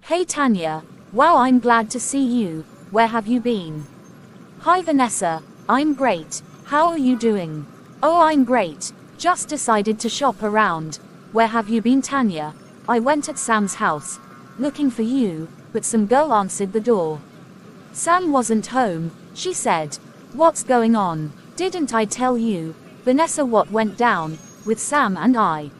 Hey Tanya, wow, I'm glad to see you. Where have you been? Hi Vanessa, I'm great. How are you doing? Oh, I'm great. Just decided to shop around. Where have you been, Tanya? I went at Sam's house, looking for you, but some girl answered the door. Sam wasn't home, she said. What's going on? Didn't I tell you, Vanessa, what went down with Sam and I?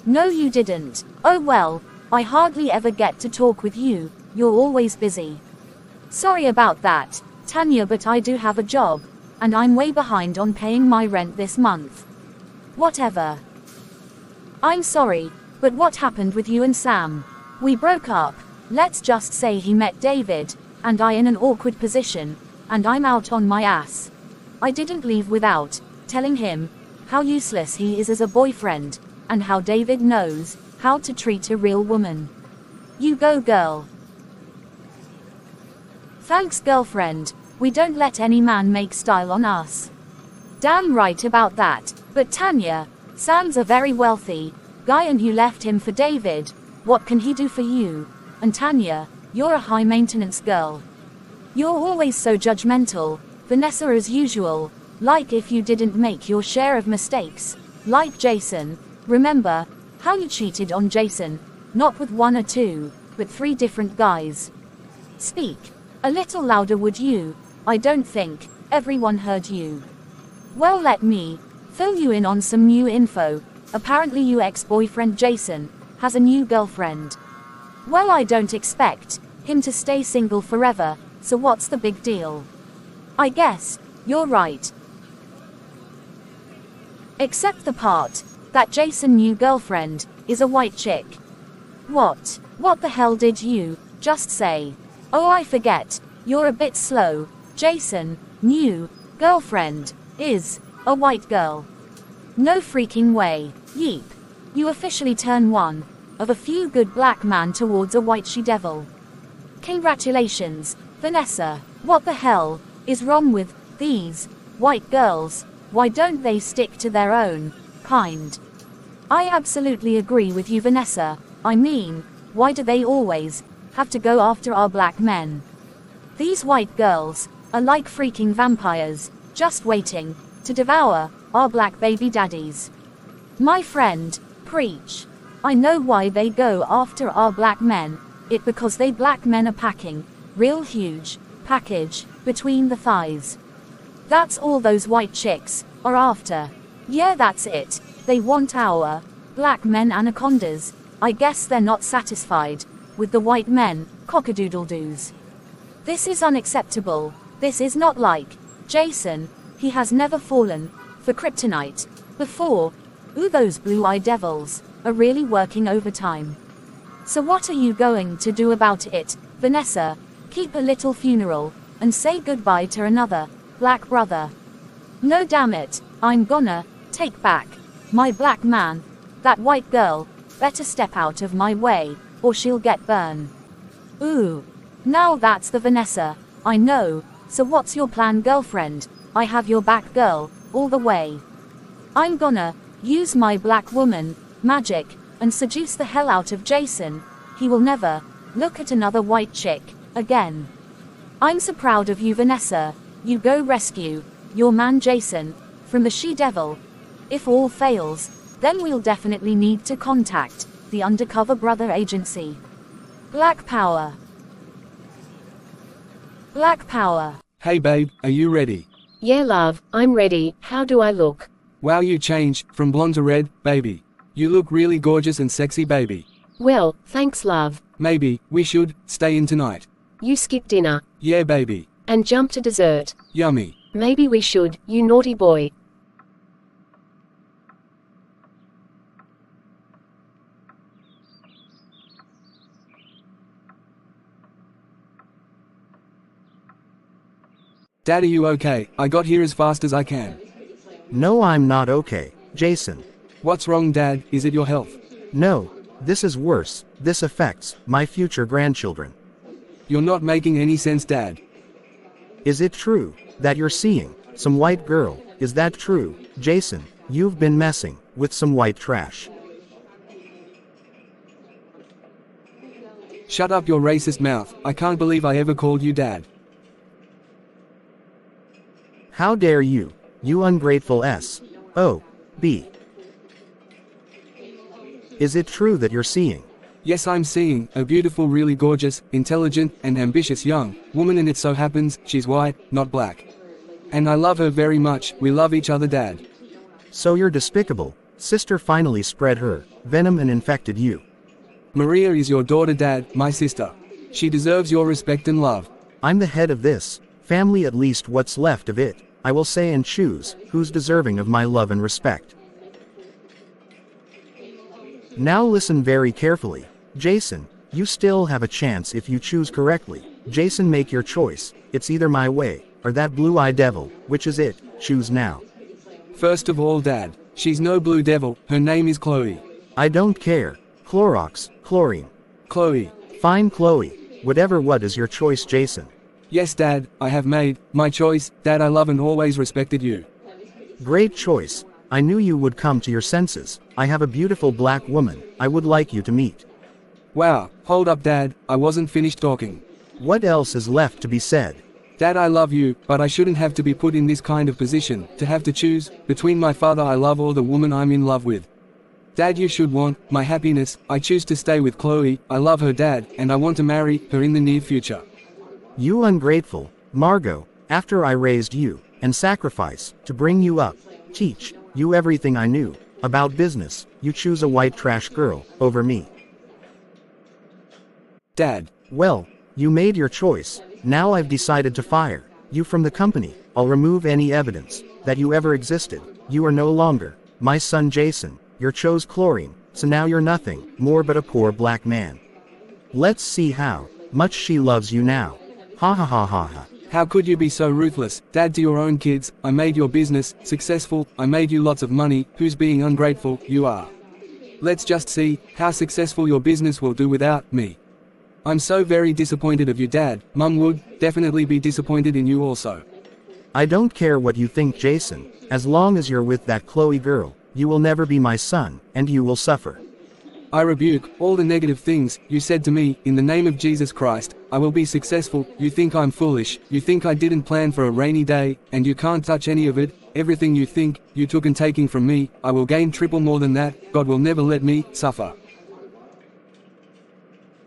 No, you didn't. Oh well, I hardly ever get to talk with you, you're always busy. Sorry about that, Tanya, but I do have a job, and I'm way behind on paying my rent this month. Whatever. I'm sorry, but what happened with you and Sam? We broke up. Let's just say he met David, and I in an awkward position, and I'm out on my ass. I didn't leave without telling him how useless he is as a boyfriend, and how David knows how to treat a real woman. You go, girl. Thanks, girlfriend. We don't let any man make style on us. Damn right about that. But Tanya, Sam's a very wealthy guy and you left him for David. What can he do for you? And Tanya, you're a high maintenance girl. You're always so judgmental, Vanessa, as usual, like if you didn't make your share of mistakes. Like Jason, remember how you cheated on Jason, not with one or two, but 3 different guys. Speak a little louder, would you? I don't think everyone heard you. Well, let me fill you in on some new info. Apparently your ex-boyfriend Jason has a new girlfriend. Well, I don't expect him to stay single forever, so what's the big deal? I guess you're right. Except the part that Jason's new girlfriend is a white chick. What the hell did you just say? Oh, I forget. You're a bit slow. Jason's new girlfriend is a white girl. No freaking way. Yeep. You officially turn one of a few good black men towards a white she-devil. Congratulations, Vanessa. What the hell is wrong with these white girls? Why don't they stick to their own kind? I absolutely agree with you, Vanessa. I mean, why do they always have to go after our black men? These white girls are like freaking vampires, just waiting to devour our black baby daddies. My friend, preach. I know why they go after our black men. It because they black men are packing real huge package between the thighs. That's all those white chicks are after. Yeah, that's it. They want our black men anacondas. I guess they're not satisfied with the white men cockadoodle-doos. This is unacceptable. This is not like Jason. He has never fallen for kryptonite before. Ooh, those blue-eyed devils are really working overtime. So what are you going to do about it, Vanessa? Keep a little funeral and say goodbye to another black brother? No, damn it. I'm gonna take back my black man. That white girl better step out of my way or she'll get burned. Ooh. Now that's the Vanessa I know. So what's your plan, girlfriend? I have your back, girl, all the way. I'm gonna use my black woman magic and seduce the hell out of Jason. He will never look at another white chick again. I'm so proud of you, Vanessa. You go rescue your man Jason from the she-devil. If all fails, then we'll definitely need to contact the undercover brother agency. Black power. Black power. Hey babe, are you ready? Yeah, love, I'm ready. How do I look? Wow, you changed from blonde to red, baby. You look really gorgeous and sexy, baby. Well, thanks, love. Maybe we should stay in tonight. You skip dinner. Yeah, baby. And jump to dessert. Yummy. Maybe we should, you naughty boy. Dad, are you okay? I got here as fast as I can. No, I'm not okay, Jason. What's wrong, Dad? Is it your health? No, this is worse. This affects my future grandchildren. You're not making any sense, Dad. Is it true that you're seeing some white girl? Is that true, Jason? You've been messing with some white trash. Shut up your racist mouth, I can't believe I ever called you dad. How dare you, you ungrateful S.O.B. Is it true that you're seeing? Yes, I'm seeing a beautiful, really gorgeous, intelligent, and ambitious young woman, and it so happens she's white, not black. And I love her very much. We love each other, Dad. So your despicable sister finally spread her venom and infected you. Maria is your daughter, Dad, my sister. She deserves your respect and love. I'm the head of this family, at least what's left of it. I will say and choose who's deserving of my love and respect. Now listen very carefully. Jason, you still have a chance if you choose correctly. Jason, make your choice. It's either my way, or that blue-eyed devil. Which is it? Choose now. First of all, Dad, she's no blue devil, her name is Chloe. I don't care. Clorox, chlorine. Chloe. Fine, Chloe. Whatever. What is your choice, Jason? Yes, Dad, I have made my choice. Dad, I love and always respected you. Great choice. I knew you would come to your senses. I have a beautiful black woman I would like you to meet. Wow, hold up, Dad, I wasn't finished talking. What else is left to be said? Dad, I love you, but I shouldn't have to be put in this kind of position, to have to choose between my father I love or the woman I'm in love with. Dad, you should want my happiness. I choose to stay with Chloe. I love her, Dad, and I want to marry her in the near future. You ungrateful Margot, after I raised you and sacrifice to bring you up, teach you everything I knew about business, you choose a white trash girl over me. Dad. Well, you made your choice. Now I've decided to fire you from the company. I'll remove any evidence that you ever existed. You are no longer my son Jason. You chose chlorine, so now you're nothing more but a poor black man. Let's see how much she loves you now. Ha ha ha ha ha. How could you be so ruthless, Dad, to your own kids? I made your business successful, I made you lots of money. Who's being ungrateful? You are. Let's just see how successful your business will do without me. I'm so very disappointed of you, Dad. Mum would definitely be disappointed in you also. I don't care what you think, Jason. As long as you're with that Chloe girl, you will never be my son, and you will suffer. I rebuke all the negative things you said to me. In the name of Jesus Christ, I will be successful. You think I'm foolish, you think I didn't plan for a rainy day, and you can't touch any of it. Everything you think you took and taking from me, I will gain triple more than that. God will never let me suffer.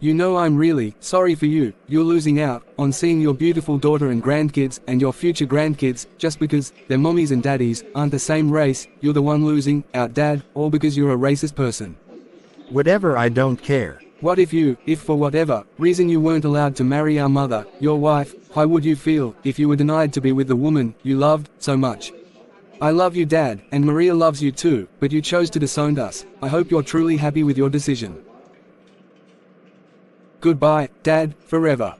You know I'm really sorry for you. You're losing out on seeing your beautiful daughter and grandkids and your future grandkids just because their mommies and daddies aren't the same race. You're the one losing out, Dad, all because you're a racist person. Whatever, I don't care. What if for whatever reason you weren't allowed to marry our mother, your wife? How would you feel if you were denied to be with the woman you loved so much? I love you, Dad, and Maria loves you too, but you chose to disown us. I hope you're truly happy with your decision. Goodbye, Dad, forever.